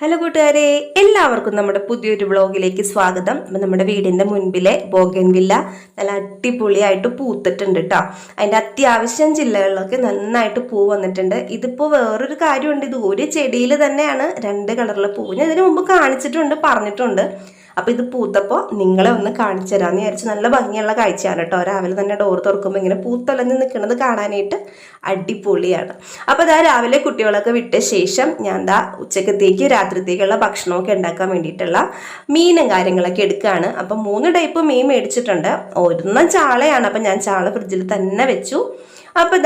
Hello കൂട്ടുകാരെ, എല്ലാവർക്കും നമ്മുടെ പുതിയൊരു വ്ളോഗിലേക്ക് സ്വാഗതം. അപ്പം നമ്മുടെ വീടിൻ്റെ മുൻപിലെ ബോഗൻവില്ല നല്ല അടിപൊളിയായിട്ട് പൂത്തിട്ടുണ്ട് കേട്ടോ. അതിൻ്റെ അത്യാവശ്യം ജില്ലകളിലൊക്കെ നന്നായിട്ട് പൂ വന്നിട്ടുണ്ട്. ഇതിപ്പോൾ വേറൊരു കാര്യമുണ്ട്, ഇത് ഒരു ചെടിയിൽ തന്നെയാണ് 2 കളറിലെ പൂ. ഞാൻ ഇതിനു മുമ്പ് കാണിച്ചിട്ടുണ്ട്, പറഞ്ഞിട്ടുണ്ട്. അപ്പോൾ ഇത് പൂത്തപ്പോൾ നിങ്ങളെ ഒന്ന് കാണിച്ചു തരാമെന്ന് വിചാരിച്ചു. നല്ല ഭംഗിയുള്ള കാഴ്ചയാണ് കേട്ടോ. രാവിലെ തന്നെ ഡോർ തുറക്കുമ്പോൾ ഇങ്ങനെ പൂത്തൊലഞ്ഞ് നിൽക്കുന്നത് കാണാനായിട്ട് അടിപൊളിയാണ്. അപ്പോൾ ഇതാ രാവിലെ കുട്ടികളൊക്കെ വിട്ട ശേഷം ഞാൻ ഉച്ചക്കത്തേക്ക് രാത്രിത്തേക്കുള്ള ഭക്ഷണമൊക്കെ ഉണ്ടാക്കാൻ വേണ്ടിയിട്ടുള്ള മീനും കാര്യങ്ങളൊക്കെ എടുക്കുകയാണ്. അപ്പം 3 ടൈപ്പ് മീൻ മേടിച്ചിട്ടുണ്ട്. ഒരെണ്ണം ചാളയാണ്. അപ്പം ഞാൻ ചാള ഫ്രിഡ്ജിൽ തന്നെ വെച്ചു. അപ്പോൾ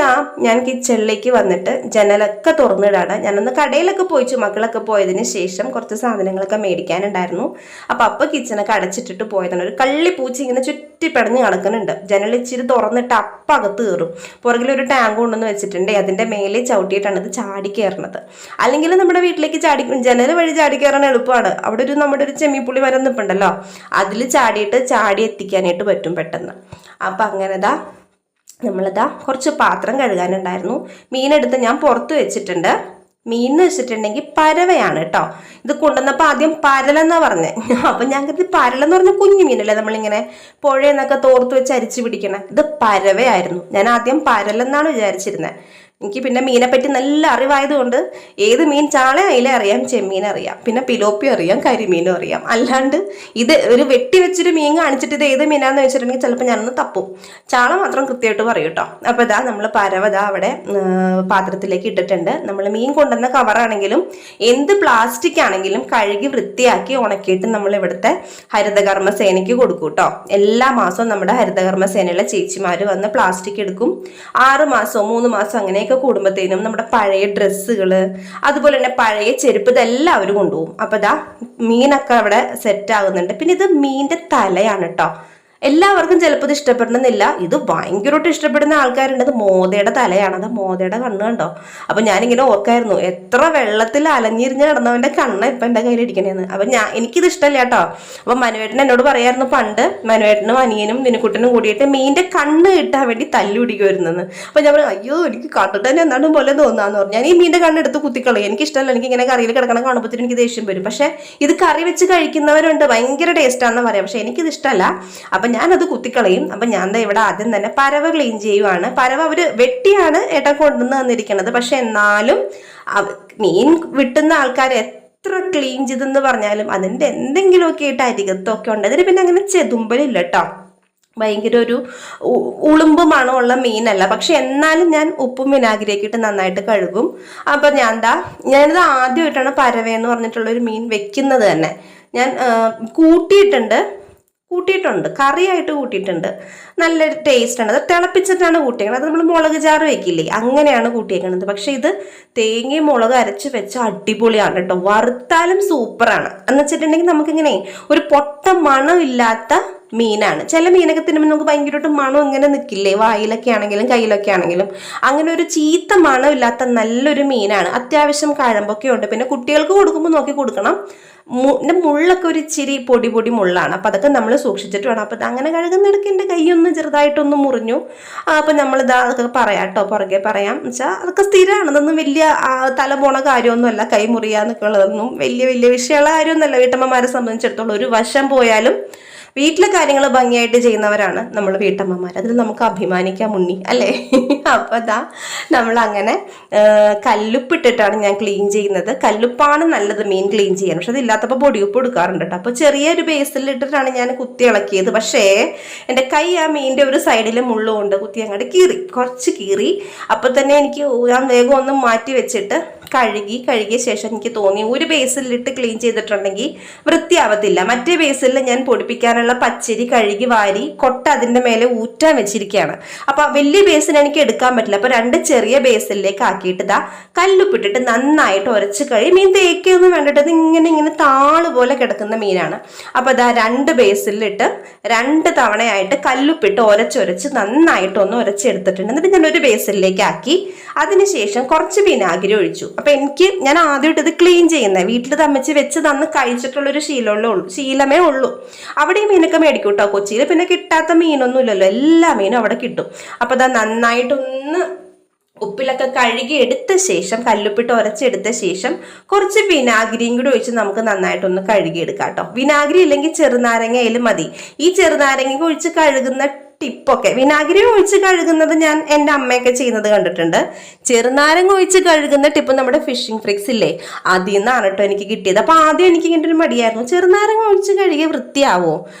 ഞാൻ കിച്ചണിലേക്ക് വന്നിട്ട് ജനലൊക്കെ തുറന്നിടാണ്. ഞാനൊന്ന് കടയിലൊക്കെ പോയിച്ചു. മക്കളൊക്കെ പോയതിന് ശേഷം കുറച്ച് സാധനങ്ങളൊക്കെ മേടിക്കാനുണ്ടായിരുന്നു. അപ്പോൾ കിച്ചണൊക്കെ അടച്ചിട്ടിട്ട് പോയതാണ്. ഒരു കള്ളിപ്പൂച്ച ഇങ്ങനെ ചുറ്റിപ്പടഞ്ഞ് കിടക്കുന്നുണ്ട്. ജനൽ ഇച്ചിരി തുറന്നിട്ട് അപ്പം അകത്ത് കയറും. പുറകിലൊരു ടാങ്ക് കൊണ്ടുവന്ന് വെച്ചിട്ടുണ്ട്. അതിൻ്റെ മേലെ ചവിട്ടിയിട്ടാണ് ഇത് ചാടി കയറുന്നത്. അല്ലെങ്കിൽ നമ്മുടെ വീട്ടിലേക്ക് ജനൽ വഴി ചാടി കയറാൻ എളുപ്പമാണ്. അവിടെ നമ്മുടെ ഒരു ചെമ്മിപ്പുള്ളി മരം നിൽപ്പുണ്ടല്ലോ, അതിൽ ചാടി എത്തിക്കാനായിട്ട് പറ്റും പെട്ടെന്ന്. അപ്പം അങ്ങനെ നമ്മളിതാ കുറച്ച് പാത്രം കഴുകാനുണ്ടായിരുന്നു. മീനെടുത്ത് ഞാൻ പുറത്ത് വെച്ചിട്ടുണ്ട്. മീൻ എന്ന് വെച്ചിട്ടുണ്ടെങ്കിൽ പരവയാണ് കേട്ടോ. ഇത് കൊണ്ടുവന്നപ്പോൾ ആദ്യം പരലെന്നാ പറഞ്ഞേ. അപ്പം ഞാൻ കരുതി പരലെന്ന് പറഞ്ഞ കുഞ്ഞു മീനല്ലേ നമ്മളിങ്ങനെ പുഴയെന്നൊക്കെ തോർത്ത് വെച്ച് അരിച്ചു പിടിക്കണേ. ഇത് പരവയായിരുന്നു. ഞാൻ ആദ്യം പരലെന്നാണ് വിചാരിച്ചിരുന്നത്. എനിക്ക് പിന്നെ മീനെ പറ്റി നല്ല അറിവായതുകൊണ്ട് ഏത് മീൻ ചാള അയില അറിയാം, ചെമ്മീൻ അറിയാം, പിന്നെ പിലോപ്പി അറിയാം, കരിമീനും അറിയാം. അല്ലാണ്ട് ഇത് ഒരു വെട്ടി വെച്ചൊരു മീൻ കാണിച്ചിട്ട് ഇത് ഏത് മീനാന്ന് വെച്ചിട്ടുണ്ടെങ്കിൽ ചിലപ്പോൾ ഞാനൊന്ന് തപ്പും. ചാള മാത്രം കൃത്യമായിട്ട് പറയും കേട്ടോ. അപ്പോൾ നമ്മൾ പരവ അവിടെ പാത്രത്തിലേക്ക് ഇട്ടിട്ടുണ്ട്. നമ്മൾ മീൻ കൊണ്ടുവന്ന കവറാണെങ്കിലും എന്ത് പ്ലാസ്റ്റിക് ആണെങ്കിലും കഴുകി വൃത്തിയാക്കി ഉണക്കിയിട്ട് നമ്മൾ ഇവിടുത്തെ ഹരിതകർമ്മ സേനയ്ക്ക് കൊടുക്കും കേട്ടോ. എല്ലാ മാസവും നമ്മുടെ ഹരിതകർമ്മ സേനയിലെ ചേച്ചിമാർ വന്ന് പ്ലാസ്റ്റിക് എടുക്കും. 6 മാസമോ 3 മാസം അങ്ങനെയൊക്കെ കൂടുമ്പോഴത്തേനും നമ്മുടെ പഴയ ഡ്രസ്സുകൾ, അതുപോലെ തന്നെ പഴയ ചെരുപ്പ്, ഇതെല്ലാം അവർ കൊണ്ടുപോകും. അപ്പോൾ മീനൊക്കെ അവിടെ സെറ്റ് ആകുന്നുണ്ട്. പിന്നെ ഇത് മീനിന്റെ തലയാണ് കേട്ടോ. എല്ലാവർക്കും ചിലപ്പോൾ ഇത് ഇഷ്ടപ്പെടണമെന്നില്ല. ഇത് ഭയങ്കരമായിട്ട് ഇഷ്ടപ്പെടുന്ന ആൾക്കാരുണ്ട്. അത് മോതയുടെ തലയാണ്. അത് മോതയുടെ കണ്ണ് കണ്ടോ. അപ്പം ഞാനിങ്ങനെ ഓർക്കായിരുന്നു, എത്ര വെള്ളത്തിൽ അലഞ്ഞിരിഞ്ഞ് കിടന്നവൻ്റെ കണ്ണ് ഇപ്പം എൻ്റെ കയ്യിലിരിക്കണേന്ന്. അപ്പം എനിക്കിത് ഇഷ്ടമല്ല കേട്ടോ. അപ്പം മനുവേട്ടൻ എന്നോട് പറയായിരുന്നു, പണ്ട് മനുവേട്ടനും അനിയനും നിനക്കുട്ടനും കൂടിയിട്ട് മീനിന്റെ കണ്ണ് കിട്ടാൻ വേണ്ടി തല്ലുപിടിക്കുമായിരുന്നെന്ന്. അപ്പം ഞാൻ പറഞ്ഞു, അയ്യോ എനിക്ക് കണ്ടിട്ട് തന്നെ എന്താണ്ടും പോലെ തോന്നാന്ന് പറഞ്ഞു. ഞാൻ ഈ മീനിന്റെ കണ്ണ് എടുത്ത് കുത്തിക്കളയും. എനിക്കിഷ്ടമല്ല. എനിക്ക് ഇങ്ങനെ കറിയിൽ കിടക്കണം കാണുമ്പോഴത്തേനും എനിക്ക് ദേഷ്യം വരും. പക്ഷെ ഇത് കറി വെച്ച് കഴിക്കുന്നവരുണ്ട്, ഭയങ്കര ടേസ്റ്റാണെന്ന് പറയാം. പക്ഷെ എനിക്കിത് ഇഷ്ടമല്ല. അപ്പം ഞാനത് കുത്തിക്കളയും. അപ്പം ഞാൻ ഇവിടെ ആദ്യം തന്നെ പരവ ക്ലീൻ ചെയ്യുവാണ്. പരവ അവർ വെട്ടിയാണ് ഏട്ടൻ കൊണ്ടുവന്ന് തന്നിരിക്കുന്നത്. പക്ഷെ എന്നാലും മീൻ വിട്ടുന്ന ആൾക്കാർ എത്ര ക്ലീൻ ചെയ്തെന്ന് പറഞ്ഞാലും അതിൻ്റെ എന്തെങ്കിലുമൊക്കെ ആയിട്ട് അരികത്തൊക്കെ ഉണ്ട്. അതിന് പിന്നെ അങ്ങനെ ചെതുമ്പലില്ല കേട്ടോ. ഭയങ്കര ഒരു ഉളുമ്പ് മണമുള്ള മീനല്ല. പക്ഷെ എന്നാലും ഞാൻ ഉപ്പും വിനാഗിരിയൊക്കെ ഇട്ട് നന്നായിട്ട് കഴുകും. അപ്പം ഞാനിത് ആദ്യമായിട്ടാണ് പരവയെന്ന് പറഞ്ഞിട്ടുള്ളൊരു മീൻ വെക്കുന്നത് തന്നെ. ഞാൻ കൂട്ടിയിട്ടുണ്ട്, കറിയായിട്ട് കൂട്ടിയിട്ടുണ്ട്. നല്ലൊരു ടേസ്റ്റാണ്. അത് തിളപ്പിച്ചിട്ടാണ് കൂട്ടിയേക്കുന്നത്. അത് നമ്മൾ മുളക് ചാറ് വെക്കില്ലേ, അങ്ങനെയാണ് കൂട്ടിയേക്കുന്നത്. പക്ഷെ ഇത് തേങ്ങയും മുളക് അരച്ച് വെച്ച അടിപൊളിയാണ് കേട്ടോ. വറുത്താലും സൂപ്പറാണ്. എന്ന് വെച്ചിട്ടുണ്ടെങ്കിൽ നമുക്കിങ്ങനെ ഒരു പൊട്ട മണമില്ലാത്ത മീനാണ്. ചില മീനൊക്കെ തിന്നുമ്പോൾ നമുക്ക് ഭയങ്കരമായിട്ട് മണം ഇങ്ങനെ നിൽക്കില്ലേ, വായിലൊക്കെ ആണെങ്കിലും കയ്യിലൊക്കെ ആണെങ്കിലും. അങ്ങനെ ഒരു ചീത്ത മണമില്ലാത്ത നല്ലൊരു മീനാണ്. അത്യാവശ്യം കഴമ്പൊക്കെ ഉണ്ട്. പിന്നെ കുട്ടികൾക്ക് കൊടുക്കുമ്പോൾ നോക്കി കൊടുക്കണം. മുള്ളൊക്കെ ഒരു ഇച്ചിരി പൊടി മുള്ളാണ്. അപ്പം അതൊക്കെ നമ്മൾ സൂക്ഷിച്ചിട്ട് വേണം. അപ്പം അങ്ങനെ കഴുകുന്നിടയ്ക്ക് എൻ്റെ കൈയൊന്ന് ചെറുതായിട്ടൊന്ന് മുറിഞ്ഞു. അപ്പം അതൊക്കെ പറയാം കേട്ടോ, പുറകെ പറയാം. വെച്ചാൽ അതൊക്കെ സ്ഥിരമാണ്. അതൊന്നും വലിയ തല പോണ കാര്യമൊന്നുമല്ല. കൈ മുറിയാന്നൊക്കെ ഉള്ളതൊന്നും വലിയ വിഷയമുള്ള കാര്യമൊന്നുമല്ല. വീട്ടമ്മമാരെ സംബന്ധിച്ചിടത്തോളം ഒരു വശം പോയാലും വീട്ടിലെ കാര്യങ്ങൾ ഭംഗിയായിട്ട് ചെയ്യുന്നവരാണ് നമ്മൾ വീട്ടമ്മമാർ. അതിൽ നമുക്ക് അഭിമാനിക്കാം ഉണ്ണി, അല്ലേ? അപ്പോൾ നമ്മൾ അങ്ങനെ കല്ലുപ്പിട്ടിട്ടാണ് ഞാൻ ക്ലീൻ ചെയ്യുന്നത്. കല്ലുപ്പാണ് നല്ലത് മീൻ ക്ലീൻ ചെയ്യാൻ. പക്ഷെ അതില്ലാത്തപ്പോൾ പൊടിയുപ്പ് എടുക്കാറുണ്ട് കേട്ടോ. അപ്പോൾ ചെറിയൊരു ബേസിൽ ഇട്ടിട്ടാണ് ഞാൻ കുത്തി ഇളക്കിയത്. പക്ഷേ എൻ്റെ കൈ ആ മീനിൻ്റെ ഒരു സൈഡിൽ മുള്ളുകൊണ്ട് കുത്തി അങ്ങോട്ട് കുറച്ച് കീറി. അപ്പോൾ തന്നെ ഞാൻ വേഗം ഒന്ന് മാറ്റി വെച്ചിട്ട് കഴുകിയ ശേഷം എനിക്ക് തോന്നി ഒരു ബേസിലിട്ട് ക്ലീൻ ചെയ്തിട്ടുണ്ടെങ്കിൽ വൃത്തിയാവത്തില്ല. മറ്റേ ബേസിൽ ഞാൻ പൊടിപ്പിക്കാനുള്ള പച്ചരി കഴുകി വാരി കൊട്ട അതിൻ്റെ മേലെ ഊറ്റാൻ വെച്ചിരിക്കുകയാണ്. അപ്പം വലിയ ബേസിന് എനിക്ക് എടുക്കാൻ പറ്റില്ല. അപ്പോൾ 2 ചെറിയ ബേസിലേക്ക് ആക്കിയിട്ട് കല്ലുപ്പിട്ടിട്ട് നന്നായിട്ട് ഉരച്ച് മീൻ തേക്കൊന്നും വേണ്ടിട്ട് അത് ഇങ്ങനെ താള് പോലെ കിടക്കുന്ന മീനാണ്. അപ്പോൾ 2 ബേസിലിട്ട് 2 തവണയായിട്ട് കല്ലുപ്പിട്ട് ഉരച്ച് നന്നായിട്ടൊന്ന് ഉരച്ചെടുത്തിട്ടുണ്ട്. എന്നിട്ട് ഞാൻ ഒരു ബേസിലേക്ക് ആക്കി അതിനുശേഷം കുറച്ച് വിനാഗിരി ഒഴിച്ചു. അപ്പൊ ഞാൻ ആദ്യമായിട്ട് ഇത് ക്ലീൻ ചെയ്യുന്നത് വീട്ടിൽ തമ്മിച്ച് വെച്ച് തന്ന് കഴിച്ചിട്ടുള്ളൊരു ശീലമേ ഉള്ളൂ. അവിടെ ഈ മീനൊക്കെ മേടിക്കും കേട്ടോ കൊച്ചിയിൽ. പിന്നെ കിട്ടാത്ത മീനൊന്നും ഇല്ലല്ലോ, എല്ലാ മീനും അവിടെ കിട്ടും. അപ്പൊ നന്നായിട്ടൊന്ന് ഉപ്പിലൊക്കെ കഴുകി എടുത്ത ശേഷം കല്ലുപ്പിട്ട് ഉരച്ചെടുത്ത ശേഷം കുറച്ച് വിനാഗിരിയും കൂടി ഒഴിച്ച് നമുക്ക് നന്നായിട്ടൊന്ന് കഴുകിയെടുക്കാം കേട്ടോ. വിനാഗിരി ഇല്ലെങ്കിൽ ചെറുനാരങ്ങയിലും മതി. ഈ ചെറുനാരങ്ങ ഒഴിച്ച് കഴുകുന്ന ടിപ്പൊക്കെ, വിനാഗിരി ഒഴിച്ച് കഴുകുന്നത് ഞാൻ എൻ്റെ അമ്മയൊക്കെ ചെയ്യുന്നത് കണ്ടിട്ടുണ്ട്. ചെറുനാരങ്ങ ഒഴിച്ച് കഴുകുന്ന ടിപ്പ് നമ്മുടെ ഫിഷിംഗ് ഫ്രിക്സ് ഇല്ലേ, അതിൽ നിന്നാണ് കേട്ടോ എനിക്ക് കിട്ടിയത്. അപ്പൊ ആദ്യം എനിക്ക് ഇങ്ങനെ ഒരു മടിയായിരുന്നു, ചെറുനാരങ്ങ ഒഴിച്ച് കഴുകിയ വൃത്തിയാവോ.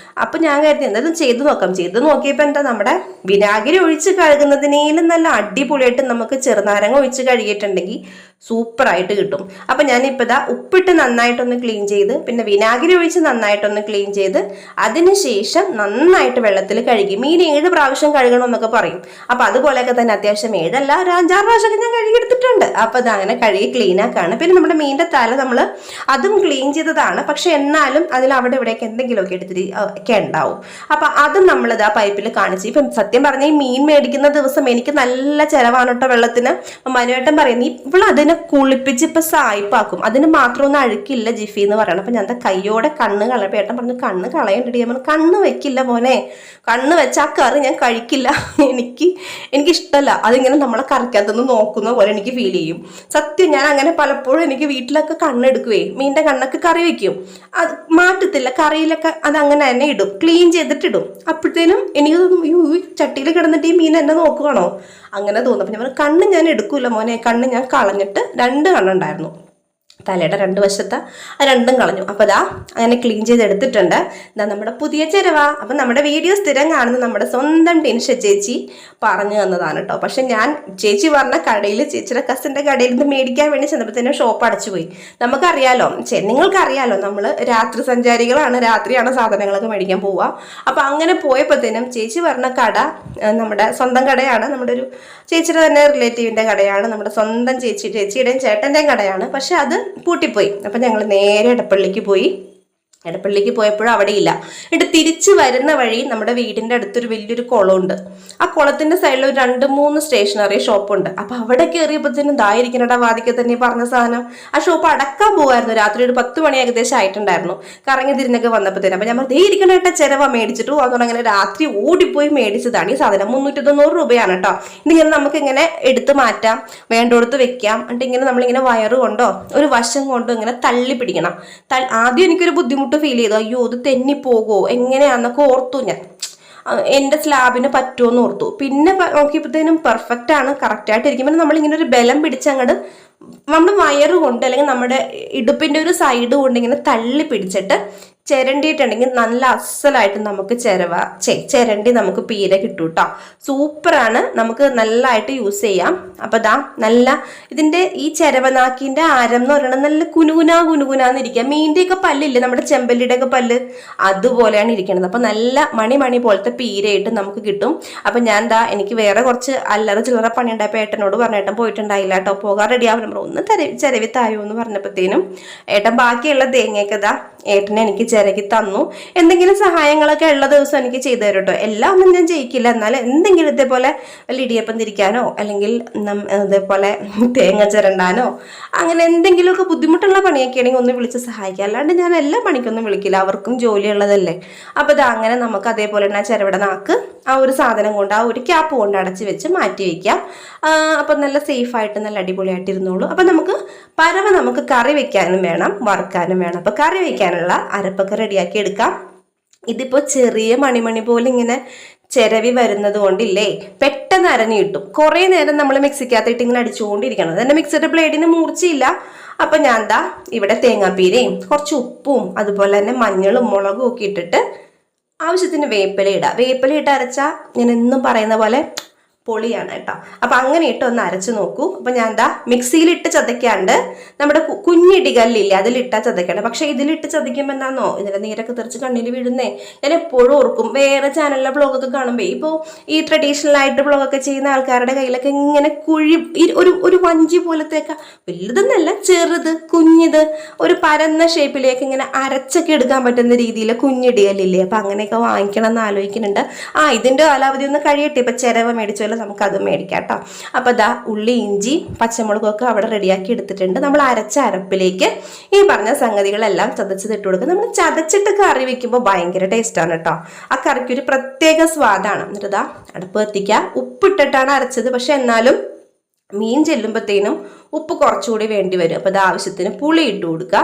അപ്പൊ ഞാൻ കരുതി എന്തായാലും ചെയ്തു നോക്കാം. ചെയ്ത് നോക്കിയപ്പോ എന്താ, നമ്മുടെ വിനാഗിരി ഒഴിച്ച് കഴുകുന്നതിനേലും നല്ല അടിപൊളിയായിട്ട് നമുക്ക് ചെറുനാരങ്ങ ഒഴിച്ച് കഴുകിയിട്ടുണ്ടെങ്കിൽ സൂപ്പറായിട്ട് കിട്ടും. അപ്പൊ ഞാനിപ്പോൾ ഇതാ ഉപ്പിട്ട് നന്നായിട്ടൊന്ന് ക്ലീൻ ചെയ്ത്, പിന്നെ വിനാഗിരി ഒഴിച്ച് നന്നായിട്ടൊന്ന് ക്ലീൻ ചെയ്ത്, അതിനുശേഷം നന്നായിട്ട് വെള്ളത്തിൽ കഴുകി. മീൻ 7 പ്രാവശ്യം കഴുകണം എന്നൊക്കെ പറയും. അപ്പൊ അതുപോലെയൊക്കെ തന്നെ അത്യാവശ്യം 7 അല്ല ഒരു 5-6 പ്രാവശ്യമൊക്കെ ഞാൻ കഴുകിയെടുത്തിട്ടുണ്ട്. അപ്പൊ ഇത് അങ്ങനെ കഴുകി ക്ലീൻ ആക്കാണ്. പിന്നെ നമ്മുടെ മീനിന്റെ തല നമ്മൾ അതും ക്ലീൻ ചെയ്തതാണ്, പക്ഷെ എന്നാലും അതിൽ അവിടെ ഇവിടെയൊക്കെ എന്തെങ്കിലുമൊക്കെ എടുത്തിട്ട് ഒക്കെ ഉണ്ടാവും. അപ്പൊ അതും നമ്മളിത് ആ പൈപ്പിൽ കാണിച്ചു. ഇപ്പം സത്യം പറഞ്ഞാൽ ഈ മീൻ മേടിക്കുന്ന ദിവസം എനിക്ക് നല്ല ചെലവാണ് കേട്ടോ വെള്ളത്തിന്. മനുവേട്ടൻ പറയുന്നത് ഇപ്പോൾ അതിനെ കുളിപ്പിച്ച് ഇപ്പൊ സായിപ്പാക്കും, അതിന് മാത്രമൊന്നും അഴുക്കില്ല ജിഫി എന്ന് പറയണം. അപ്പൊ ഞാൻ കയ്യോടെ കണ്ണ് കളയപ്പോ ഏട്ടൻ പറഞ്ഞു കണ്ണ് കളയണ്ടടി. ഞാൻ പറഞ്ഞു കണ്ണ് വെക്കില്ല മോനെ, കണ്ണ് വെച്ച ആ കറി ഞാൻ കഴിക്കില്ല, എനിക്കിഷ്ടമല്ല. അതിങ്ങനെ നമ്മളെ കറിക്കകത്തുനിന്ന് നോക്കുന്ന പോലെ എനിക്ക് ഫീൽ ചെയ്യും. സത്യം ഞാൻ അങ്ങനെ പലപ്പോഴും എനിക്ക് വീട്ടിലൊക്കെ കണ്ണെടുക്കുവേ, മീനിന്റെ കണ്ണൊക്കെ കറി വെക്കും, അത് മാറ്റത്തില്ല, കറിയിലൊക്കെ അത് അങ്ങനെ തന്നെ ഇടും, ക്ലീൻ ചെയ്തിട്ടിടും. അപ്പോഴത്തേനും എനിക്ക് തോന്നും ചട്ടിയിൽ കിടന്നിട്ട് ഈ മീൻ എന്നെ നോക്കുവാണോ അങ്ങനെ തോന്നും. അപ്പൊ ഞാൻ കണ്ണ് ഞാൻ എടുക്കൂല മോനെ, കണ്ണ് ഞാൻ കളഞ്ഞിട്ട് 2 കണ്ണുണ്ടായിരുന്നു തലയുടെ 2 വശത്ത്, അത് 2ഉം കളഞ്ഞു. അപ്പൊ ദാ അങ്ങനെ ക്ലീൻ ചെയ്തെടുത്തിട്ടുണ്ട്. ഇതാ നമ്മുടെ പുതിയ ചിരവ. അപ്പൊ നമ്മുടെ വീഡിയോ സ്ഥിരം കാണുന്ന നമ്മുടെ സ്വന്തം ടിൻഷ ചേച്ചി പറഞ്ഞു തന്നതാണ് കേട്ടോ. പക്ഷെ ഞാൻ ചേച്ചി പറഞ്ഞ കടയിൽ, ചേച്ചിയുടെ കസിന്റെ കടയിൽ നിന്ന് മേടിക്കാൻ വേണ്ടി ചെന്നപ്പോഴത്തേനും ഷോപ്പ് അടച്ചുപോയി. നമുക്കറിയാലോ, നിങ്ങൾക്കറിയാലോ, നമ്മൾ രാത്രി സഞ്ചാരികളാണ്, രാത്രിയാണ് സാധനങ്ങളൊക്കെ മേടിക്കാൻ പോവുക. അപ്പൊ അങ്ങനെ പോയപ്പോഴത്തേനും ചേച്ചി പറഞ്ഞ കട നമ്മുടെ സ്വന്തം കടയാണ്, നമ്മുടെ ഒരു ചേച്ചിയുടെ തന്നെ റിലേറ്റീവിന്റെ കടയാണ്, നമ്മുടെ സ്വന്തം ചേച്ചിയുടെയും ചേട്ടന്റെയും കടയാണ്. പക്ഷെ അത് പൂട്ടിപ്പോയി. അപ്പൊ ഞങ്ങൾ നേരെ എടപ്പള്ളിക്ക് പോയി. എടപ്പള്ളിക്ക് പോയപ്പോഴും അവിടെ ഇല്ല. എന്നിട്ട് തിരിച്ചു വരുന്ന വഴി നമ്മുടെ വീടിന്റെ അടുത്തൊരു വലിയൊരു കുളമുണ്ട്. ആ കുളത്തിന്റെ സൈഡിൽ ഒരു 2-3 സ്റ്റേഷനറി ഷോപ്പുണ്ട്. അപ്പൊ അവിടെ കയറിയപ്പോഴത്തേനും ഇതായിരിക്കണ വാദിക്കെ തന്നെ പറഞ്ഞ സാധനം. ആ ഷോപ്പ് അടക്കാൻ പോവായിരുന്നു. രാത്രി ഒരു 10 മണി ഏകദേശം ആയിട്ടുണ്ടായിരുന്നു. കറങ്ങി തിരിഞ്ഞൊക്കെ വന്നപ്പോഴത്തേനും. അപ്പൊ ഞാൻ ദേ ഇരിക്കണേട്ട ചിരവ മേടിച്ചിട്ട് അതുകൊണ്ട് അങ്ങനെ രാത്രി ഓടിപ്പോയി മേടിച്ചതാണ് ഈ സാധനം. 390 രൂപയാണ് കേട്ടോ. ഇതിങ്ങനെ നമുക്ക് ഇങ്ങനെ എടുത്ത് മാറ്റാം, വേണ്ടോടത്ത് വെക്കാം. എന്നിട്ട് ഇങ്ങനെ നമ്മളിങ്ങനെ വയറ് കൊണ്ടോ ഒരു വശം കൊണ്ടോ ഇങ്ങനെ തള്ളി പിടിക്കണം. ആദ്യം എനിക്കൊരു ബുദ്ധിമുട്ട് ഫീൽ ചെയ്തു, അയ്യോ ഇത് തെന്നിപ്പോകോ എങ്ങനെയാന്നൊക്കെ ഓർത്തു. ഞാൻ എൻ്റെ സ്ലാബിന് പറ്റുമോന്ന് ഓർത്തു. പിന്നെ നോക്കിയപ്പോഴത്തേനും പെർഫെക്റ്റ് ആണ്, കറക്റ്റായിട്ട് ഇരിക്കും. നമ്മളിങ്ങനെ ഒരു ബലം പിടിച്ചങ്ങോട്ട് നമ്മുടെ വയറ് കൊണ്ട് അല്ലെങ്കിൽ നമ്മുടെ ഇടുപ്പിന്റെ ഒരു സൈഡ് കൊണ്ട് ഇങ്ങനെ തള്ളി പിടിച്ചിട്ട് ചിരണ്ടിയിട്ടുണ്ടെങ്കിൽ നല്ല അസലായിട്ട് നമുക്ക് ചിരണ്ടി നമുക്ക് പീര കിട്ടും കേട്ടോ. സൂപ്പറാണ്, നമുക്ക് നല്ലതായിട്ട് യൂസ് ചെയ്യാം. അപ്പൊ ദാ നല്ല ഇതിന്റെ ഈ ചെരവനാക്കിന്റെ ആരം എന്ന് പറയുന്നത് നല്ല കുനുകുനാന്നിരിക്കുക. മീനിന്റെയൊക്കെ പല്ലില്ലേ, നമ്മുടെ ചെമ്പല്ലിയുടെ ഒക്കെ പല്ല് അതുപോലെയാണ് ഇരിക്കുന്നത്. അപ്പൊ നല്ല മണി പോലത്തെ പീരയായിട്ട് നമുക്ക് കിട്ടും. അപ്പൊ ഞാൻ എനിക്ക് വേറെ കുറച്ച് അല്ലറ ചില്ലറ പണി ഉണ്ടായപ്പോ ഏട്ടനോട് പറഞ്ഞ ഏട്ടൻ പോയിട്ടുണ്ടായില്ല കേട്ടോ, പോകാൻ റെഡി ആവുന്ന ഒന്ന് ചിരവി തായോ എന്ന് പറഞ്ഞപ്പോഴത്തേനും ഏട്ടൻ ബാക്കിയുള്ള തേങ്ങയൊക്കെ ഏട്ടനെ എനിക്ക് ചിരകി തന്നു. എന്തെങ്കിലും സഹായങ്ങളൊക്കെ ഉള്ള ദിവസം എനിക്ക് ചെയ്തു തരും കേട്ടോ. എല്ലാം ഒന്നും ഞാൻ ചെയ്യിക്കില്ല, എന്നാലും എന്തെങ്കിലും ഇതേപോലെ ഇടിയപ്പം തിരിക്കാനോ അല്ലെങ്കിൽ ഇതേപോലെ തേങ്ങ ചിരണ്ടാനോ അങ്ങനെ എന്തെങ്കിലുമൊക്കെ ബുദ്ധിമുട്ടുള്ള പണിയൊക്കെ ആണെങ്കിൽ ഒന്ന് വിളിച്ച് സഹായിക്കാം. അല്ലാണ്ട് ഞാൻ എല്ലാ പണിക്കൊന്നും വിളിക്കില്ല, അവർക്കും ജോലിയുള്ളതല്ലേ. അപ്പൊ അങ്ങനെ നമുക്ക് അതേപോലെ തന്നെ ചിരവിട നാക്ക് ആ ഒരു സാധനം കൊണ്ട്, ആ ഒരു ക്യാപ്പ് കൊണ്ട് അടച്ച് വെച്ച് മാറ്റി വയ്ക്കാം. അപ്പൊ നല്ല സേഫായിട്ട് നല്ല അടിപൊളിയായിട്ട് ഇരുന്നോളൂ. അപ്പൊ നമുക്ക് പരവ നമുക്ക് കറി വെക്കാനും വേണം, വറുക്കാനും വേണം. അപ്പൊ കറി വെക്കാനുള്ള അരപ്പൊക്കെ റെഡിയാക്കി എടുക്കാം. ഇതിപ്പോ ചെറിയ മണി പോലെ ഇങ്ങനെ ചിരവി വരുന്നത് കൊണ്ടില്ലേ പെട്ടെന്ന് അരഞ്ഞു കിട്ടും. കുറെ നേരം നമ്മൾ മിക്സിക്കകത്തിട്ട് ഇങ്ങനെ അടിച്ചുകൊണ്ടിരിക്കണം. അതെന്റെ മിക്സിയുടെ ബ്ലേഡിന് മൂർച്ചയില്ല. അപ്പൊ ഞാൻ ഇവിടെ തേങ്ങാപ്പീരയും കുറച്ച് ഉപ്പും അതുപോലെ തന്നെ മഞ്ഞളും മുളകും ഒക്കെ ഇട്ടിട്ട് ആവശ്യത്തിന് വേപ്പില ഇടാം. വേപ്പില ഇട്ട് അരച്ചാൽ ഞാൻ എന്നും പറയുന്ന പോലെ പൊളിയാണ് കേട്ടോ. അപ്പൊ അങ്ങനെ ഇട്ട് ഒന്ന് അരച്ചു നോക്കൂ. അപ്പൊ ഞാൻ മിക്സിയിലിട്ട് ചതയ്ക്കാണ്ട് നമ്മുടെ കുഞ്ഞിടികല്ലില്ലേ അതിലിട്ടാ ചതയ്ക്കണ്ട. പക്ഷെ ഇതിലിട്ട് ചതയ്ക്കുമ്പോൾ എന്താണെന്നോ ഇതിന്റെ നീരൊക്കെ തെറിച്ച് കണ്ണിൽ വീഴുന്നേ. ഞാൻ എപ്പോഴും ഓർക്കും, വേറെ ചാനലിലെ ബ്ലോഗൊക്കെ കാണുമ്പോൾ ഇപ്പോൾ ഈ ട്രഡീഷണൽ ആയിട്ട് ബ്ലോഗൊക്കെ ചെയ്യുന്ന ആൾക്കാരുടെ കയ്യിലൊക്കെ ഇങ്ങനെ ഒരു വഞ്ചി പോലത്തെയൊക്കെ, വലുതെന്നല്ല ചെറുത് കുഞ്ഞിത് ഒരു പരന്ന ഷേപ്പിലേക്ക് ഇങ്ങനെ അരച്ചൊക്കെ എടുക്കാൻ പറ്റുന്ന രീതിയിൽ കുഞ്ഞിടികല്ലില്ലേ. അപ്പൊ അങ്ങനെയൊക്കെ വാങ്ങിക്കണം എന്ന് ആലോചിക്കുന്നുണ്ട്. ഇതിന്റെ കാലാവധി ഒന്ന് കഴിയട്ടെ. ഇപ്പൊ ചിരവ മേടിച്ചല്ലോ, നമുക്ക് അത് മേടിക്കാം കേട്ടോ. അപ്പൊ ഉള്ളി ഇഞ്ചി പച്ചമുളകൊക്കെ അവിടെ റെഡിയാക്കി എടുത്തിട്ടുണ്ട്. നമ്മൾ അരച്ച അരപ്പിലേക്ക് ഈ പറഞ്ഞ സംഗതികളെല്ലാം ചതച്ചത് ഇട്ട് കൊടുക്കുക. നമ്മൾ ചതച്ചിട്ട് കറി വെക്കുമ്പോൾ ഭയങ്കര ടേസ്റ്റാണ് കേട്ടോ. ആ കറിക്ക് ഒരു പ്രത്യേക സ്വാദാണ്. എന്നിട്ട് അടുപ്പ് കത്തിക്കുക. ഉപ്പിട്ടിട്ടാണ് അരച്ചത്, പക്ഷെ എന്നാലും മീൻ ചെല്ലുമ്പോഴത്തേനും ഉപ്പ് കുറച്ചുകൂടി വേണ്ടി വരും. അപ്പോൾ ഇത് ആവശ്യത്തിന് പുളി ഇട്ട് കൊടുക്കുക.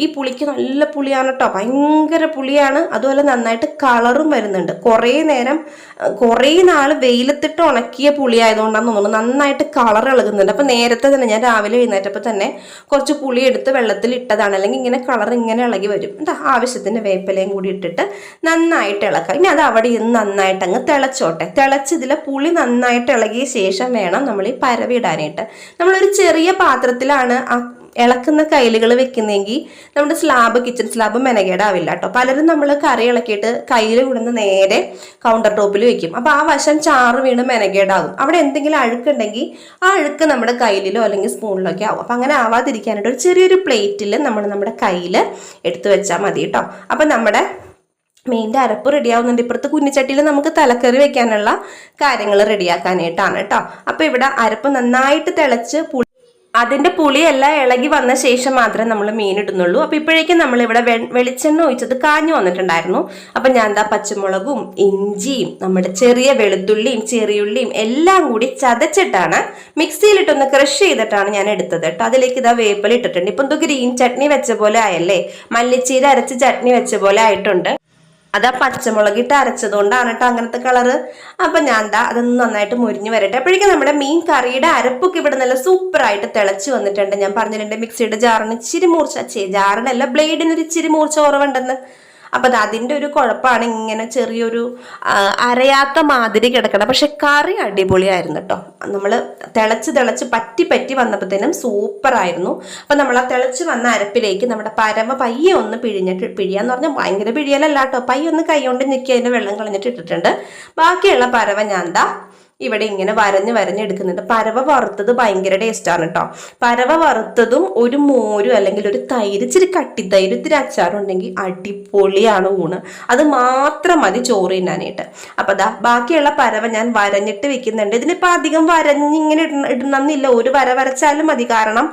ഈ പുളിക്ക് നല്ല പുളിയാണ് കേട്ടോ, ഭയങ്കര പുളിയാണ്. അതുപോലെ നന്നായിട്ട് കളറും വരുന്നുണ്ട്. കുറേ നാൾ വെയിലത്തിട്ട് ഉണക്കിയ പുളി ആയതുകൊണ്ടാണെന്ന് തോന്നുന്നു നന്നായിട്ട് കളർ ഇളകുന്നുണ്ട്. അപ്പോൾ നേരത്തെ തന്നെ ഞാൻ രാവിലെ എഴുന്നേറ്റപ്പോൾ തന്നെ കുറച്ച് പുളി എടുത്ത് വെള്ളത്തിൽ ഇട്ടതാണ്, അല്ലെങ്കിൽ ഇങ്ങനെ കളർ ഇങ്ങനെ ഇളകി വരും. ആവശ്യത്തിന് വേപ്പിലയും കൂടി ഇട്ടിട്ട് നന്നായിട്ട് ഇളക്കാം. ഇനി അത് അവിടെ ഇരുന്ന് നന്നായിട്ട് അങ്ങ് തിളച്ചോട്ടെ. ഇതിലെ പുളി നന്നായിട്ട് ഇളകിയ ശേഷം വേണം നമ്മൾ ഈ പരവിടാനായിട്ട്. നമ്മളൊരു ചെറിയ പാത്രത്തിലാണ് ആ ഇളക്കുന്ന കയ്യിലുകൾ വെക്കുന്നെങ്കിൽ നമ്മുടെ കിച്ചൺ സ്ലാബ് മെനകേടാവില്ല കേട്ടോ. പലരും നമ്മൾ കറി ഇളക്കിയിട്ട് കയ്യിൽ വിടുന്ന നേരെ കൗണ്ടർ ടോപ്പിൽ വെക്കും. അപ്പോൾ ആ വശം ചാറ് വീണ് മെനകേടാകും. അവിടെ എന്തെങ്കിലും അഴുക്കുണ്ടെങ്കിൽ ആ അഴുക്ക് നമ്മുടെ കയ്യിലോ അല്ലെങ്കിൽ സ്പൂണിലോ ഒക്കെ ആവും. അപ്പം അങ്ങനെ ആവാതിരിക്കാനായിട്ട് ഒരു ചെറിയൊരു പ്ലേറ്റിൽ നമ്മൾ നമ്മുടെ കയ്യിൽ എടുത്തു വെച്ചാൽ മതി കേട്ടോ. അപ്പം നമ്മുടെ മീനിൻ്റെ അരപ്പ് റെഡിയാവുന്നുണ്ട്. ഇപ്പുറത്ത് കുഞ്ഞിച്ചട്ടിയിൽ നമുക്ക് തലക്കറി വെക്കാനുള്ള കാര്യങ്ങൾ റെഡിയാക്കാനായിട്ടാണ് കേട്ടോ. അപ്പോൾ ഇവിടെ അരപ്പ് നന്നായിട്ട് തിളച്ച് അതിൻ്റെ പുളിയെല്ലാം ഇളകി വന്ന ശേഷം മാത്രമേ നമ്മൾ മീൻ ഇടുന്നുള്ളൂ. അപ്പോൾ ഇപ്പോഴേക്കും നമ്മളിവിടെ വെളിച്ചെണ്ണ ഒഴിച്ചത് കാഞ്ഞു വന്നിട്ടുണ്ടായിരുന്നു. അപ്പം ഞാൻ പച്ചമുളകും ഇഞ്ചിയും നമ്മുടെ ചെറിയ വെളുത്തുള്ളിയും ചെറിയുള്ളിയും എല്ലാം കൂടി ചതച്ചിട്ടാണ് മിക്സിയിലിട്ടൊന്ന് ക്രഷ് ചെയ്തിട്ടാണ് ഞാൻ എടുത്തത് കേട്ടോ. അതിലേക്ക് വേപ്പില ഇട്ടിട്ടുണ്ട്. ഇപ്പം ഗ്രീൻ ചട്നി വെച്ച പോലെ ആയല്ലേ, മല്ലിച്ചീര അരച്ച് ചട്നി വെച്ച പോലെ ആയിട്ടുണ്ട്. അത് പച്ചമുളകിട്ട് അരച്ചതുകൊണ്ടാണ് കേട്ടോ അങ്ങനത്തെ കളറ്. അപ്പം ഞാൻ അതൊന്ന് നന്നായിട്ട് മുരിഞ്ഞ് വരട്ടെ. അപ്പോഴേക്കും നമ്മുടെ മീൻ കറിയുടെ അരപ്പൊക്കെ ഇവിടെ നല്ല സൂപ്പറായിട്ട് തിളച്ച് വന്നിട്ടുണ്ട്. ഞാൻ പറഞ്ഞിട്ടുണ്ട് മിക്സിയുടെ ജാറിന് ഇച്ചിരി ജാറിനല്ല ബ്ലേഡിനൊരു ഇച്ചിരി മൂർച്ച കുറവുണ്ടെന്ന്. അപ്പം അതിൻ്റെ ഒരു കുഴപ്പമാണ് ഇങ്ങനെ ചെറിയൊരു അരയാത്ത മാതിരി കിടക്കണം. പക്ഷെ കറി അടിപൊളിയായിരുന്നു കേട്ടോ. നമ്മൾ തിളച്ച് പറ്റി വന്നപ്പോഴത്തേനും സൂപ്പറായിരുന്നു. അപ്പം നമ്മൾ ആ തിളച്ച് വന്ന അരപ്പിലേക്ക് നമ്മുടെ പരമ പയ്യെ ഒന്ന് പിഴിയാന്ന് പറഞ്ഞാൽ ഭയങ്കര പിഴിയലല്ല കേട്ടോ, പയ്യെ ഒന്ന് കൈ കൊണ്ട് ഞെക്കി അതിൻ്റെ വെള്ളം കളഞ്ഞിട്ട് ഇട്ടിട്ടുണ്ട്. ബാക്കിയുള്ള പരവ ഞാൻ ഇവിടെ ഇങ്ങനെ വരഞ്ഞെടുക്കുന്നുണ്ട്. പരവ വറുത്തത് ഭയങ്കര ടേസ്റ്റാണ് കേട്ടോ. പരവ വറുത്തതും ഒരു മോരും അല്ലെങ്കിൽ ഒരു തൈര്, ഇച്ചിരി കട്ടിത്തൈര്, ഇത്തിരി അച്ചാറുണ്ടെങ്കിൽ അടിപൊളിയാണ് ഊണ്. അത് മാത്രം മതി ചോറ് തിന്നാനായിട്ട്. അപ്പം ബാക്കിയുള്ള പരവ ഞാൻ വരഞ്ഞിട്ട് വെക്കുന്നുണ്ട്. ഇതിനിപ്പോൾ അധികം വരഞ്ഞിങ്ങനെ ഇടണമെന്നില്ല, ഒരു വര വരച്ചാലും മതി. കാരണം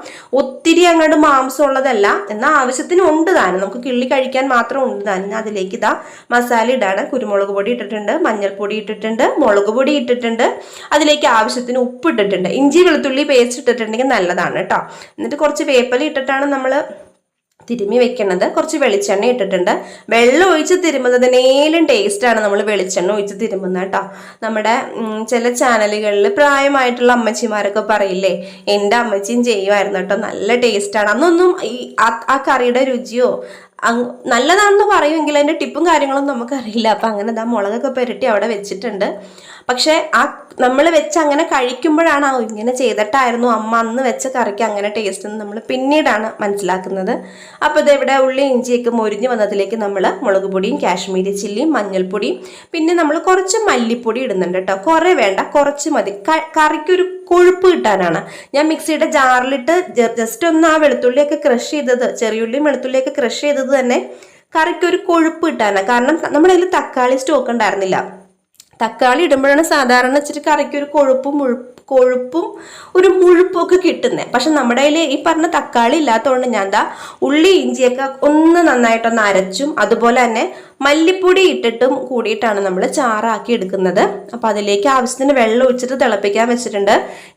ഒത്തിരി അങ്ങോട്ട് മാംസം ഉള്ളതല്ല, എന്നാൽ ആവശ്യത്തിന് ഉണ്ട് താനും, നമുക്ക് കിള്ളി കഴിക്കാൻ മാത്രം ഉണ്ട് താനും. അതിലേക്ക് മസാല ഇടാണ്. കുരുമുളക് പൊടി ഇട്ടിട്ടുണ്ട്, മഞ്ഞൾപ്പൊടി ഇട്ടിട്ടുണ്ട്, മുളക് പൊടി ഇട്ടിട്ടുണ്ട്, അതിലേക്ക് ആവശ്യത്തിന് ഉപ്പ് ഇട്ടിട്ടുണ്ട്. ഇഞ്ചി വെളുത്തുള്ളി പേസ്റ്റ് ഇട്ടിട്ടുണ്ടെങ്കിൽ നല്ലതാണ് കേട്ടോ. എന്നിട്ട് കുറച്ച് വേപ്പില ഇട്ടിട്ടാണ് നമ്മൾ തിരുമ്മി വെക്കണത്. കുറച്ച് വെളിച്ചെണ്ണ ഇട്ടിട്ടുണ്ട്. വെള്ളം ഒഴിച്ച് തിരുമുന്നതിനേലും ടേസ്റ്റാണ് നമ്മൾ വെളിച്ചെണ്ണ ഒഴിച്ച് തിരുമുന്നത് കേട്ടോ. നമ്മുടെ ചില ചാനലുകളിൽ പ്രായമായിട്ടുള്ള അമ്മച്ചിമാരൊക്കെ പറയില്ലേ, എൻ്റെ അമ്മച്ചിയും ചെയ്യുമായിരുന്നു കേട്ടോ, നല്ല ടേസ്റ്റാണ്. അന്നൊന്നും ആ കറിയുടെ രുചിയോ നല്ലതാണെന്ന് പറയുമെങ്കിൽ അതിൻ്റെ ടിപ്പും കാര്യങ്ങളും നമുക്കറിയില്ല. അപ്പം അങ്ങനെ മുളകൊക്കെ പുരട്ടി അവിടെ വെച്ചിട്ടുണ്ട്. പക്ഷെ നമ്മൾ വെച്ച് അങ്ങനെ കഴിക്കുമ്പോഴാണ് ഇങ്ങനെ ചെയ്തിട്ടായിരുന്നു അമ്മ അന്ന് വെച്ച കറിക്ക് അങ്ങനെ ടേസ്റ്റ് എന്ന് നമ്മൾ പിന്നീടാണ് മനസ്സിലാക്കുന്നത്. അപ്പോൾ ഇതിവിടെ ഉള്ളി ഇഞ്ചിയൊക്കെ മൊരിഞ്ഞ് വന്നതിലേക്ക് നമ്മൾ മുളക് പൊടിയും കാശ്മീരി ചില്ലിയും മഞ്ഞൾപ്പൊടിയും പിന്നെ നമ്മൾ കുറച്ച് മല്ലിപ്പൊടി ഇടുന്നുണ്ട് കേട്ടോ. കുറേ വേണ്ട, കുറച്ച് മതി. കറിക്കൊരു കൊഴുപ്പ് കിട്ടാനാണ്. ഞാൻ മിക്സിയുടെ ജാറിലിട്ട് ജസ്റ്റ് ഒന്ന് ആ വെളുത്തുള്ളിയൊക്കെ ക്രഷ് ചെയ്തത്, ചെറിയുള്ളിയും വെളുത്തുള്ളിയൊക്കെ ക്രഷ് ചെയ്തത് തന്നെ കറിക്കൊരു കൊഴുപ്പ് കിട്ടാനാണ്. കാരണം നമ്മുടെ കയ്യിൽ തക്കാളി സ്റ്റോക്ക് ഉണ്ടായിരുന്നില്ല. തക്കാളി ഇടുമ്പോഴാണ് സാധാരണ ഇച്ചിരി കറിക്ക് ഒരു കൊഴുപ്പും ഒരു മുഴുപ്പൊക്കെ കിട്ടുന്നത്. പക്ഷെ നമ്മുടെ കയ്യിൽ ഈ പറഞ്ഞ തക്കാളി ഇല്ലാത്തതുകൊണ്ട് ഞാൻ ഉള്ളി ഇഞ്ചിയൊക്കെ ഒന്ന് നന്നായിട്ടൊന്ന് അരച്ചും അതുപോലെ തന്നെ മല്ലിപ്പൊടി ഇട്ടിട്ടും കൂടിയിട്ടാണ് നമ്മൾ ചാറാക്കി എടുക്കുന്നത്. അപ്പം അതിലേക്ക് ആവശ്യത്തിന് വെള്ളം ഒഴിച്ചിട്ട് തിളപ്പിക്കാൻ വെച്ചിട്ടുണ്ട്.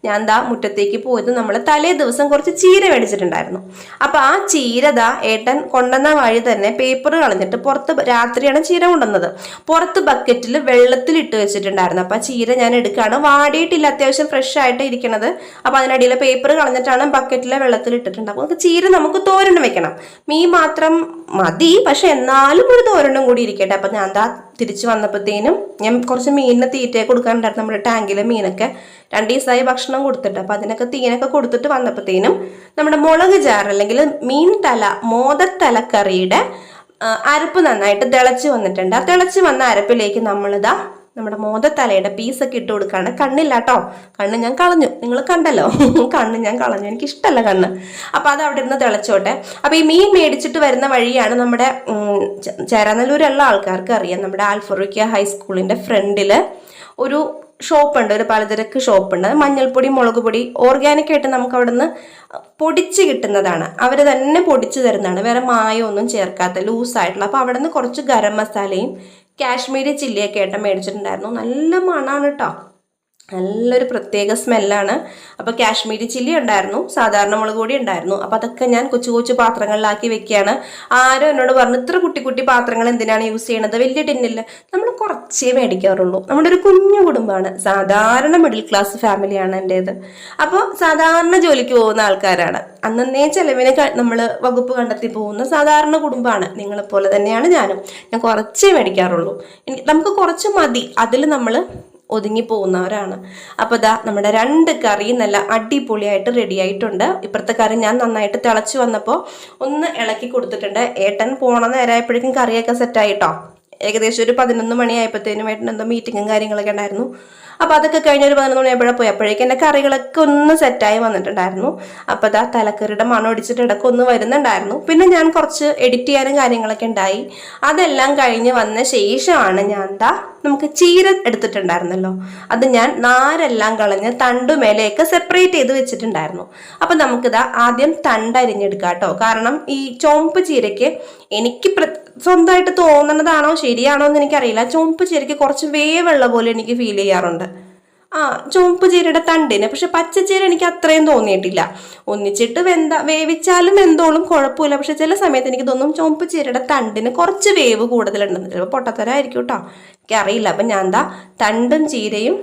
ഞാൻ മുറ്റത്തേക്ക് പോയത് നമ്മൾ തലേ ദിവസം കുറച്ച് ചീര മേടിച്ചിട്ടുണ്ടായിരുന്നു. അപ്പം ആ ചീര ഏട്ടൻ കൊണ്ടുവന്ന വഴി തന്നെ പേപ്പർ കളഞ്ഞിട്ട് പുറത്ത്, രാത്രിയാണ് ചീര കൊണ്ടുവന്നത്, പുറത്ത് ബക്കറ്റിൽ വെള്ളത്തിൽ ഇട്ട് വെച്ചിട്ടുണ്ടായിരുന്നു. അപ്പം ചീര ഞാൻ എടുക്കുകയാണ്. വാടിയിട്ടില്ല, അത്യാവശ്യം ഫ്രഷ് ആയിട്ട് ഇരിക്കണത്. അപ്പം അതിനടിയിൽ പേപ്പർ കളഞ്ഞിട്ടാണ് ബക്കറ്റിലെ വെള്ളത്തിൽ ഇട്ടിട്ടുണ്ട്. അപ്പോൾ ചീര നമുക്ക് തോരനും വെക്കണം. മീൻ മാത്രം മതി, പക്ഷെ എന്നാലും ഒരു തോരനും കൂടി ഇരിക്കട്ടെ. അപ്പം ഞാൻ തിരിച്ചു വന്നപ്പോഴത്തേനും ഞാൻ കുറച്ച് മീനിന് തീറ്റയെ കൊടുക്കാനുണ്ടായിരുന്നു. നമ്മുടെ ടാങ്കിലെ മീനൊക്കെ 2 ദിവസമായി ഭക്ഷണം കൊടുത്തിട്ട്, അപ്പം അതിനൊക്കെ തീനൊക്കെ കൊടുത്തിട്ട് വന്നപ്പോഴത്തേനും നമ്മുടെ മുളക് ചാറ് അല്ലെങ്കിൽ മോദത്തല കറിയുടെ അരപ്പ് നന്നായിട്ട് തിളച്ച് വന്നിട്ടുണ്ട്. ആ തിളച്ച് വന്ന അരപ്പിലേക്ക് നമ്മുടെ മോദത്തലയുടെ പീസൊക്കെ ഇട്ട് കൊടുക്കുകയാണ്. കണ്ണില്ല കേട്ടോ, കണ്ണ് ഞാൻ കളഞ്ഞു, നിങ്ങൾ കണ്ടല്ലോ, കണ്ണ് ഞാൻ കളഞ്ഞു, എനിക്കിഷ്ടമല്ല കണ്ണ്. അപ്പം അത് അവിടെ ഇരുന്ന് തിളച്ചോട്ടെ. അപ്പം ഈ മീൻ മേടിച്ചിട്ട് വരുന്ന വഴിയാണ് നമ്മുടെ ചേരാനല്ലൂരുള്ള ആൾക്കാർക്ക് അറിയാം, നമ്മുടെ ആൽഫറൂഖ്യ ഹൈസ്കൂളിൻ്റെ ഫ്രണ്ടിൽ ഒരു ഷോപ്പുണ്ട്, ഒരു പലചരക്ക് ഷോപ്പുണ്ട്. മഞ്ഞൾപ്പൊടി മുളക് പൊടി ഓർഗാനിക് ആയിട്ട് നമുക്ക് അവിടെ നിന്ന് പൊടിച്ച് കിട്ടുന്നതാണ്. അവർ തന്നെ പൊടിച്ച് തരുന്നതാണ്, വേറെ മായമൊന്നും ചേർക്കാത്ത ലൂസായിട്ടുള്ള. അപ്പോൾ അവിടെ നിന്ന് കുറച്ച് ഗരം മസാലയും കാശ്മീരി ചില്ലിയൊക്കെ ആയിട്ട് മേടിച്ചിട്ടുണ്ടായിരുന്നു. നല്ല മണമാണ് കേട്ടോ. നല്ലൊരു പ്രത്യേക സ്മെല്ലാണ്. അപ്പോൾ കാശ്മീരി ചില്ലി ഉണ്ടായിരുന്നു, സാധാരണ മുളക് പൊടി ഉണ്ടായിരുന്നു. അപ്പോൾ അതൊക്കെ ഞാൻ കൊച്ചു കൊച്ചു പാത്രങ്ങളിലാക്കി വെക്കുകയാണ്. ആരും എന്നോട് പറഞ്ഞു ഇത്ര കുട്ടി കുട്ടി പാത്രങ്ങൾ എന്തിനാണ് യൂസ് ചെയ്യണത്, വലിയ ടിന്നില്ല. നമ്മൾ കുറച്ചേ മേടിക്കാറുള്ളൂ. നമ്മുടെ ഒരു കുഞ്ഞു കുടുംബമാണ്, സാധാരണ മിഡിൽ ക്ലാസ് ഫാമിലിയാണ് എൻ്റേത്. അപ്പോൾ സാധാരണ ജോലിക്ക് പോകുന്ന ആൾക്കാരാണ്, അന്നേ ചെലവിന് നമ്മൾ വകുപ്പ് കണ്ടെത്തി പോകുന്ന സാധാരണ കുടുംബമാണ്. നിങ്ങളെപ്പോലെ തന്നെയാണ് ഞാനും. ഞാൻ കുറച്ചേ മേടിക്കാറുള്ളൂ. നമുക്ക് കുറച്ച് മതി, അതിൽ നമ്മൾ ഒതുങ്ങി പോകുന്നവരാണ്. അപ്പോൾ ദാ നമ്മുടെ 2 കറി നല്ല അടിപൊളിയായിട്ട് റെഡി ആയിട്ടുണ്ട്. ഇപ്പുറത്തെ കറി ഞാൻ നന്നായിട്ട് തിളച്ച് വന്നപ്പോൾ ഒന്ന് ഇളക്കി കൊടുത്തിട്ടുണ്ട്. ഏട്ടൻ പോണ നേരമായപ്പോഴേക്കും കറിയൊക്കെ സെറ്റായിട്ടോ. ഏകദേശം ഒരു 11 മണിയായപ്പോഴത്തേനും ഏട്ടൻ എന്തോ മീറ്റിങ്ങും കാര്യങ്ങളൊക്കെ ഉണ്ടായിരുന്നു. അപ്പോൾ അതൊക്കെ കഴിഞ്ഞ ഒരു 11 മണിയായപ്പോഴാണ് പോയി. അപ്പോഴേക്കും എൻ്റെ കറികളൊക്കെ ഒന്ന് സെറ്റായി വന്നിട്ടുണ്ടായിരുന്നു. അപ്പോൾ അതാ തലക്കറിയുടെ മണം അടിച്ചിട്ട് ഇടയ്ക്കൊന്ന് വരുന്നുണ്ടായിരുന്നു. പിന്നെ ഞാൻ കുറച്ച് എഡിറ്റ് ചെയ്യാനും കാര്യങ്ങളൊക്കെ ഉണ്ടായി. അതെല്ലാം കഴിഞ്ഞ് വന്ന ശേഷമാണ് ഞാൻ നമുക്ക് ചീര എടുത്തിട്ടുണ്ടായിരുന്നല്ലോ, അത് ഞാൻ നാരെല്ലാം കളഞ്ഞ് തണ്ടുമേലെയൊക്കെ സെപ്പറേറ്റ് ചെയ്ത് വെച്ചിട്ടുണ്ടായിരുന്നു. അപ്പം നമുക്കിതാ ആദ്യം തണ്ട് അരിഞ്ഞെടുക്കാം കേട്ടോ. കാരണം ഈ ചുവപ്പ് ചീരയ്ക്ക് എനിക്ക് സ്വന്തമായിട്ട് തോന്നുന്നതാണോ ശരിയാണോ എന്ന് എനിക്കറിയില്ല, ചുവപ്പ് ചീരയ്ക്ക് കുറച്ച് വേവുള്ള പോലെ എനിക്ക് ഫീൽ ചെയ്യാറുണ്ട്. ചുവപ്പ് ചീരയുടെ തണ്ടിന്. പക്ഷെ പച്ചച്ചീര എനിക്ക് അത്രയും തോന്നിയിട്ടില്ല. ഒന്നിച്ചിട്ട് വേവിച്ചാലും വെന്തോളും കുഴപ്പമില്ല. പക്ഷെ ചില സമയത്ത് എനിക്ക് തോന്നും ചുവപ്പ് ചീരയുടെ തണ്ടിന് കുറച്ച് വേവ് കൂടുതലുണ്ടെന്ന്. ചിലപ്പോൾ പൊട്ടത്തരായിരിക്കും കേട്ടോ, എനിക്കറിയില്ല. അപ്പം ഞാൻ തണ്ടും ചീരയും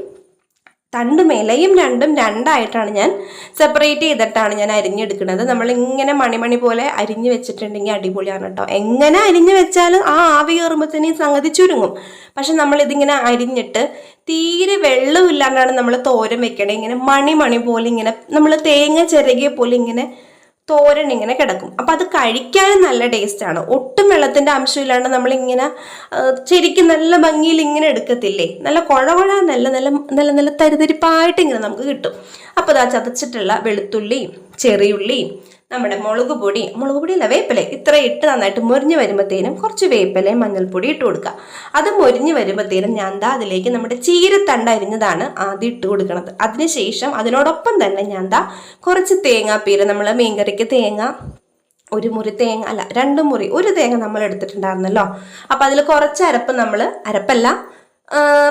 തണ്ടുമേലയും രണ്ടും രണ്ടായിട്ടാണ് ഞാൻ സെപ്പറേറ്റ് ചെയ്തിട്ടാണ് ഞാൻ അരിഞ്ഞെടുക്കുന്നത്. നമ്മളിങ്ങനെ മണിമണി പോലെ അരിഞ്ഞു വെച്ചിട്ടുണ്ടെങ്കിൽ അടിപൊളിയാണ് കേട്ടോ. എങ്ങനെ അരിഞ്ഞു വെച്ചാലും ആ ആവി കയറുമ്പോഴത്തേന് ഈ സംഗതി ചുരുങ്ങും. പക്ഷെ നമ്മളിതിങ്ങനെ അരിഞ്ഞിട്ട് തീരെ വെള്ളമില്ലാണ്ടാണ് നമ്മൾ തോരൻ വെക്കണേ. ഇങ്ങനെ മണി പോലെ ഇങ്ങനെ നമ്മൾ തേങ്ങ ചിരകിയ പോലെ ഇങ്ങനെ തോരൻ ഇങ്ങനെ കിടക്കും. അപ്പം അത് കഴിക്കാനും നല്ല ടേസ്റ്റാണ്. ഒട്ടും വെള്ളത്തിൻ്റെ അംശമില്ലാണ്ട് നമ്മളിങ്ങനെ ശരിക്കും നല്ല ഭംഗിയിൽ ഇങ്ങനെ എടുക്കത്തില്ലേ, നല്ല കുഴകുഴ നല്ല നല്ല നല്ല നല്ല തരിതരിപ്പായിട്ട് ഇങ്ങനെ നമുക്ക് കിട്ടും. അപ്പോൾ അതാ ചതച്ചിട്ടുള്ള വെളുത്തുള്ളിയും ചെറിയുള്ളിയും നമ്മുടെ മുളക് പൊടിയല്ല വേപ്പില ഇത്ര ഇട്ട് നന്നായിട്ട് മൊരിഞ്ഞ് വരുമ്പോഴത്തേനും കുറച്ച് വേപ്പിലയും മഞ്ഞൾപ്പൊടി ഇട്ട് കൊടുക്കുക. അത് മൊരിഞ്ഞ് വരുമ്പോഴത്തേനും ഞാൻ അതിലേക്ക് നമ്മുടെ ചീരത്തണ്ട് അരിഞ്ഞതാണ് ആദ്യം ഇട്ട് കൊടുക്കുന്നത്. അതിനുശേഷം അതിനോടൊപ്പം തന്നെ ഞാൻ കുറച്ച് തേങ്ങാപ്പീര, നമ്മൾ മീൻകറിക്ക് തേങ്ങ 1 മുറി തേങ്ങ അല്ല 2 മുറി, 1 തേങ്ങ നമ്മൾ എടുത്തിട്ടുണ്ടായിരുന്നല്ലോ. അപ്പം അതിൽ കുറച്ച് അരപ്പല്ല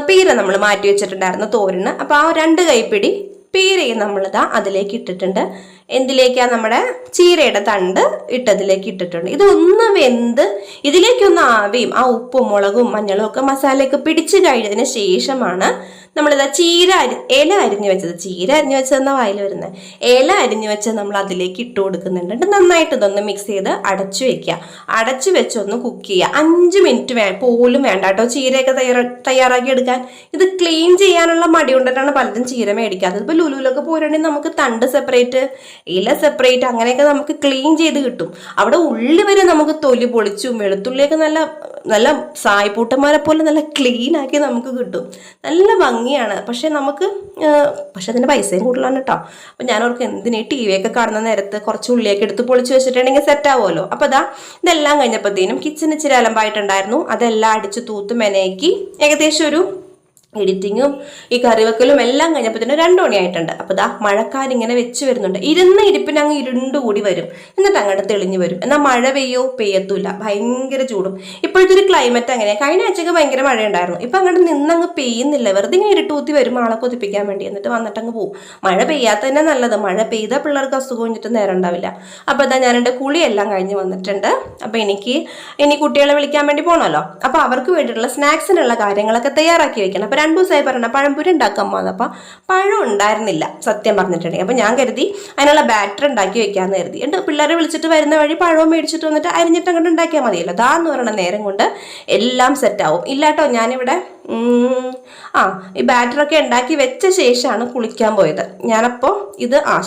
പീര നമ്മൾ മാറ്റി വെച്ചിട്ടുണ്ടായിരുന്നു തോരന്. അപ്പോൾ ആ 2 കൈപ്പിടി പീരയും നമ്മളിതാ അതിലേക്ക് ഇട്ടിട്ടുണ്ട്. എന്തിലേക്കാ, നമ്മുടെ ചീരയുടെ തണ്ട് ഇട്ടതിലേക്ക് ഇട്ടിട്ടുണ്ട്. ഇതൊന്ന് വെന്ത് ഇതിലേക്കൊന്ന് ആവിയും ആ ഉപ്പും മുളകും മഞ്ഞളും ഒക്കെ മസാലയൊക്കെ പിടിച്ചു കഴിഞ്ഞതിന് ശേഷമാണ് നമ്മളിതാ ഇല അരിഞ്ഞു വെച്ചത്, ചീര അരിഞ്ഞു വെച്ചതെന്ന വായിൽ വരുന്നത്, ഇല അരിഞ്ഞു വെച്ചത് നമ്മൾ അതിലേക്ക് ഇട്ട് കൊടുക്കുന്നുണ്ട്. നന്നായിട്ട് ഇതൊന്ന് മിക്സ് ചെയ്ത് അടച്ചു വെക്കുക. അടച്ചു വെച്ചൊന്ന് കുക്ക് ചെയ്യുക. 5 മിനിറ്റ് പോലും വേണ്ട കേട്ടോ ചീരയൊക്കെ തയ്യാറാക്കി എടുക്കാൻ. ഇത് ക്ലീൻ ചെയ്യാനുള്ള മടി കൊണ്ടിട്ടാണ് പലതും ചീര മേടിക്കാത്തത്. ഇപ്പോൾ ലുലുവിലൊക്കെ പോയിട്ടുണ്ടെങ്കിൽ നമുക്ക് തണ്ട് സെപ്പറേറ്റ് ഇല സെപ്പറേറ്റ് അങ്ങനെയൊക്കെ നമുക്ക് ക്ലീൻ ചെയ്ത് കിട്ടും. അവിടെ ഉള്ളി വരെ നമുക്ക് തൊലി പൊളിച്ചും വെളുത്തുള്ളിയൊക്കെ നല്ല നല്ല സായ്പൂട്ടന്മാരെ പോലെ നല്ല ക്ലീൻ ആക്കി നമുക്ക് കിട്ടും. നല്ല ഭംഗിയാണ്. പക്ഷെ അതിൻ്റെ പൈസയും കൂടുതലാണ് കേട്ടോ. അപ്പം ഞാൻ ഓർക്ക് എന്തിനാ TV ഒക്കെ കാണുന്ന നേരത്ത് കുറച്ച് ഉള്ളിയൊക്കെ എടുത്ത് പൊളിച്ച് വെച്ചിട്ടുണ്ടെങ്കിൽ സെറ്റ് ആവുമല്ലോ. അപ്പോൾ ഇതെല്ലാം കഴിഞ്ഞപ്പോഴത്തേനും കിച്ചൺ ഇച്ചിരി അലമ്പായിട്ടുണ്ടായിരുന്നു. അതെല്ലാം അടിച്ച് തൂത്ത് മെനയാക്കി ഏകദേശം ഒരു എഡിറ്റിങ്ങും ഈ കറിവെക്കലും എല്ലാം കഴിഞ്ഞപ്പോൾ തന്നെ 2 മണിയായിട്ടുണ്ട്. അപ്പോൾ മഴക്കാരിങ്ങനെ വെച്ച് വരുന്നുണ്ട്. ഇരിപ്പിന് അങ്ങ് ഇരുണ്ടുകൂടി വരും, എന്നിട്ട് അങ്ങോട്ട് തെളിഞ്ഞു വരും. എന്നാൽ മഴ പെയ്യത്തൂല്ല, ഭയങ്കര ചൂടും. ഇപ്പോഴത്തെ ഒരു ക്ലൈമറ്റ് അങ്ങനെയാണ്. കഴിഞ്ഞ ആഴ്ചയൊക്കെ ഭയങ്കര മഴയുണ്ടായിരുന്നു. ഇപ്പം അങ്ങോട്ട് നിന്നങ്ങ് പെയ്യുന്നില്ല, വെറുതെ ഇങ്ങനെ ഇരുട്ടൂത്തി വരും ആളെ കൊതിപ്പിക്കാൻ വേണ്ടി, എന്നിട്ട് വന്നിട്ടങ്ങ് പോകും. മഴ പെയ്യാത്ത തന്നെ നല്ലത്. മഴ പെയ്താൽ പിള്ളേർക്ക് അസുഖം കഴിഞ്ഞിട്ട് നേരം ഉണ്ടാവില്ല. അപ്പോൾ ഞാൻ എൻ്റെ കുളിയെല്ലാം കഴിഞ്ഞ് വന്നിട്ടുണ്ട്. അപ്പോൾ ഇനി കുട്ടികളെ വിളിക്കാൻ വേണ്ടി പോകണമല്ലോ. അപ്പോൾ അവർക്ക് വേണ്ടിയിട്ടുള്ള സ്നാക്സിനുള്ള കാര്യങ്ങളൊക്കെ തയ്യാറാക്കി വെക്കണം. അപ്പോൾ 2 ദിവസമായി പറഞ്ഞ പഴംപൊരി ഉണ്ടാക്കാൻ പോകുന്നത്. അപ്പം പഴം ഉണ്ടായിരുന്നില്ല സത്യം പറഞ്ഞിട്ടുണ്ടെങ്കിൽ. അപ്പം ഞാൻ കരുതി അതിനുള്ള ബാറ്റർ ഉണ്ടാക്കി വെക്കാമെന്ന് കരുതി. എന്നിട്ട് പിള്ളേരെ വിളിച്ചിട്ട് വരുന്ന വഴി പഴവും മേടിച്ചിട്ട് വന്നിട്ട് അരിഞ്ഞിട്ട് അങ്ങോട്ട് ഉണ്ടാക്കിയാൽ മതിയല്ലോ. എന്ന് പറയുന്ന നേരം കൊണ്ട് എല്ലാം സെറ്റാവും. ഇല്ലാട്ടോ ഞാനിവിടെ ഈ ബാറ്ററൊക്കെ ഉണ്ടാക്കി വെച്ച ശേഷമാണ് കുളിക്കാൻ പോയത്. ഞാനപ്പോൾ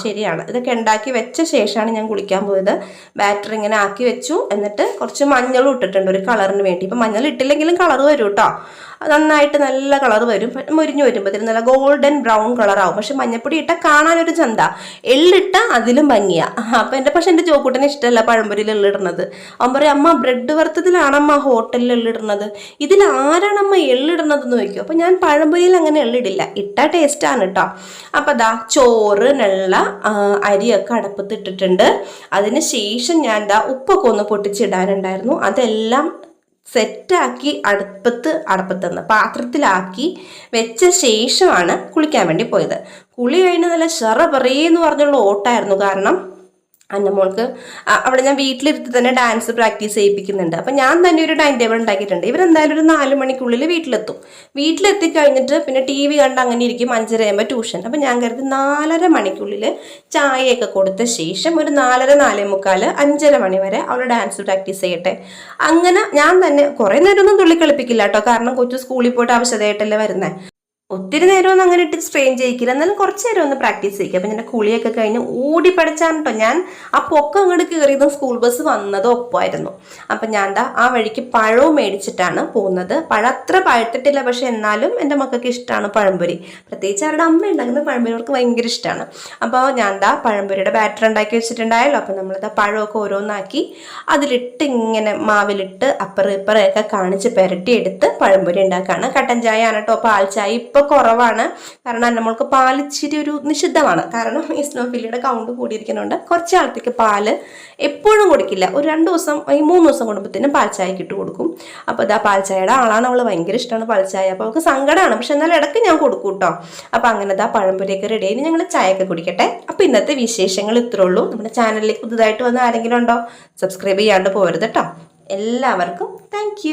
ശരിയാണ്, ഇതൊക്കെ ഉണ്ടാക്കി വെച്ച ശേഷമാണ് ഞാൻ കുളിക്കാൻ പോയത്. ബാറ്റർ ഇങ്ങനെ ആക്കി വെച്ചു. എന്നിട്ട് കുറച്ച് മഞ്ഞളും ഇട്ടിട്ടുണ്ട് ഒരു കളറിന് വേണ്ടി. ഇപ്പം മഞ്ഞൾ ഇട്ടില്ലെങ്കിലും കളർ വരും കേട്ടോ, നന്നായിട്ട് നല്ല കളർ വരും. മുരിഞ്ഞു വരുമ്പോഴത്തേനും നല്ല ഗോൾഡൻ ബ്രൗൺ കളറാവും. പക്ഷെ മഞ്ഞപ്പൊടി ഇട്ടാൽ കാണാനൊരു ചന്ത, എള്ളിട്ട അതിലും ഭംഗിയാ. അപ്പം എൻ്റെ ജോക്കൂട്ടന് ഇഷ്ടമല്ല പഴംപൊരിയിൽ എള്ളിടുന്നത്. അവൻ പറയും അമ്മ ബ്രെഡ് വറുത്തതിലാണമ്മ ഹോട്ടലിൽ എള്ളിടുന്നത്, ഇതിലാരാണമ്മ എള്ളിടുന്നതെന്ന് ചോദിക്കും. അപ്പം ഞാൻ പഴംപൊരിയിൽ അങ്ങനെ എള്ളിടില്ല, ഇട്ടാൽ ടേസ്റ്റാണ് കേട്ടോ. അപ്പം ചോറിനുള്ള അരിയൊക്കെ അടുപ്പത്ത് ഇട്ടിട്ടുണ്ട്. അതിന് ശേഷം ഞാൻ ഉപ്പൊക്കെ ഒന്ന് പൊട്ടിച്ചിടാനുണ്ടായിരുന്നു. അതെല്ലാം സെറ്റാക്കി അടുപ്പത്തുനിന്ന് പാത്രത്തിലാക്കി വെച്ച ശേഷമാണ് കുളിക്കാൻ വേണ്ടി പോയത്. കുളി കഴിഞ്ഞ് നല്ല പറയെന്ന് പറഞ്ഞുള്ള ഓട്ടായിരുന്നു. കാരണം അന്നമോൾക്ക് അവിടെ ഞാൻ വീട്ടിലിരുത്തി തന്നെ ഡാൻസ് പ്രാക്ടീസ് ചെയ്യിപ്പിക്കുന്നുണ്ട്. അപ്പം ഞാൻ തന്നെ ഒരു ടൈം ടേബിൾ ഉണ്ടാക്കിയിട്ടുണ്ട്. ഇവരെന്തായാലും ഒരു 4 മണിക്കുള്ളിൽ വീട്ടിലെത്തും. വീട്ടിലെത്തി കഴിഞ്ഞിട്ട് പിന്നെ TV കണ്ട് അങ്ങനെ ഇരിക്കും. 5:30 ആകുമ്പോൾ ട്യൂഷൻ. അപ്പം ഞാൻ കരുതി 4:30 മണിക്കുള്ളിൽ ചായയൊക്കെ കൊടുത്ത ശേഷം ഒരു 4:30, 4:45, 5:30 മണി വരെ അവൾ ഡാൻസ് പ്രാക്ടീസ് ചെയ്യട്ടെ. അങ്ങനെ ഞാൻ തന്നെ കുറേ നേരമൊന്നും തുള്ളിക്കളിപ്പിക്കില്ല കേട്ടോ. കാരണം കൊച്ചു സ്കൂളിൽ പോയിട്ട് ആവശ്യമായിട്ടല്ലേ വരുന്നത്. ഒത്തിരി നേരമൊന്നും അങ്ങനെ ഇട്ട് സ്ട്രെയിൻ ചെയ്യിക്കില്ല. എന്നാലും കുറച്ച് നേരം ഒന്ന് പ്രാക്ടീസ് ചെയ്യിക്കുക. അപ്പം ഞാൻ കുളിയൊക്കെ കഴിഞ്ഞ് ഓടി പഠിച്ചാണ് കേട്ടോ. ഞാൻ ആ പൊക്കം അങ്ങോട്ട് കയറിയതും സ്കൂൾ ബസ് വന്നതും ഒപ്പമായിരുന്നു. അപ്പം ഞാൻ ആ വഴിക്ക് പഴവും മേടിച്ചിട്ടാണ് പോകുന്നത്. പഴം അത്ര പഴുത്തിട്ടില്ല, പക്ഷെ എന്നാലും എൻ്റെ മക്കൾക്ക് ഇഷ്ടമാണ് പഴംപൊരി. പ്രത്യേകിച്ച് അവരുടെ അമ്മ ഉണ്ടാക്കുന്ന പഴംപൊരി അവർക്ക് ഭയങ്കര ഇഷ്ടമാണ്. അപ്പോൾ ഞാൻ പഴംപൊരിയുടെ ബാറ്റർ ഉണ്ടാക്കി വെച്ചിട്ടുണ്ടായല്ലോ. അപ്പം നമ്മളിതാ പഴമൊക്കെ ഓരോന്നാക്കി അതിലിട്ട് ഇങ്ങനെ മാവിലിട്ട് അപ്പുറം ഇപ്പുറമൊക്കെ കാണിച്ച് പുരട്ടിയെടുത്ത് പഴംപൊരി ഉണ്ടാക്കുകയാണ്. കട്ടൻ ചായ ആണ് കേട്ടോ. പാൽ ചായ ഇപ്പോൾ കുറവാണ്. കാരണം നമ്മൾക്ക് പാൽ ഇച്ചിരി ഒരു നിഷിദ്ധമാണ്. കാരണം ഈസ്നോഫിലിയുടെ കൗണ്ട് കൂടിയിരിക്കുന്നുണ്ട്. കുറച്ച് കാലത്തേക്ക് പാല് എപ്പോഴും കൊടുക്കില്ല. ഒരു 2 ദിവസം 3 ദിവസം കൂടുമ്പോഴത്തേനും പാൽ ചായക്ക് ഇട്ട് കൊടുക്കും. അപ്പോൾ ഇതാ പാൽ ചായയുടെ ആളാണ് അവൾ. ഭയങ്കര ഇഷ്ടമാണ് പാൽ ചായ. അപ്പോൾ അവൾക്ക് സങ്കടമാണ്, പക്ഷെ എന്നാലും ഇടയ്ക്ക് ഞാൻ കൊടുക്കും കേട്ടോ. അപ്പോൾ അങ്ങനെ പഴംപൊരിയൊക്കെ റെഡി ആയി ഞങ്ങൾ ചായയൊക്കെ കുടിക്കട്ടെ. അപ്പോൾ ഇന്നത്തെ വിശേഷങ്ങൾ ഇത്രേ ഉള്ളൂ. നമ്മുടെ ചാനലിലേക്ക് പുതുതായിട്ട് വന്ന ആരെങ്കിലും ഉണ്ടോ? സബ്സ്ക്രൈബ് ചെയ്യാണ്ട് പോരുത് കേട്ടോ. എല്ലാവർക്കും താങ്ക്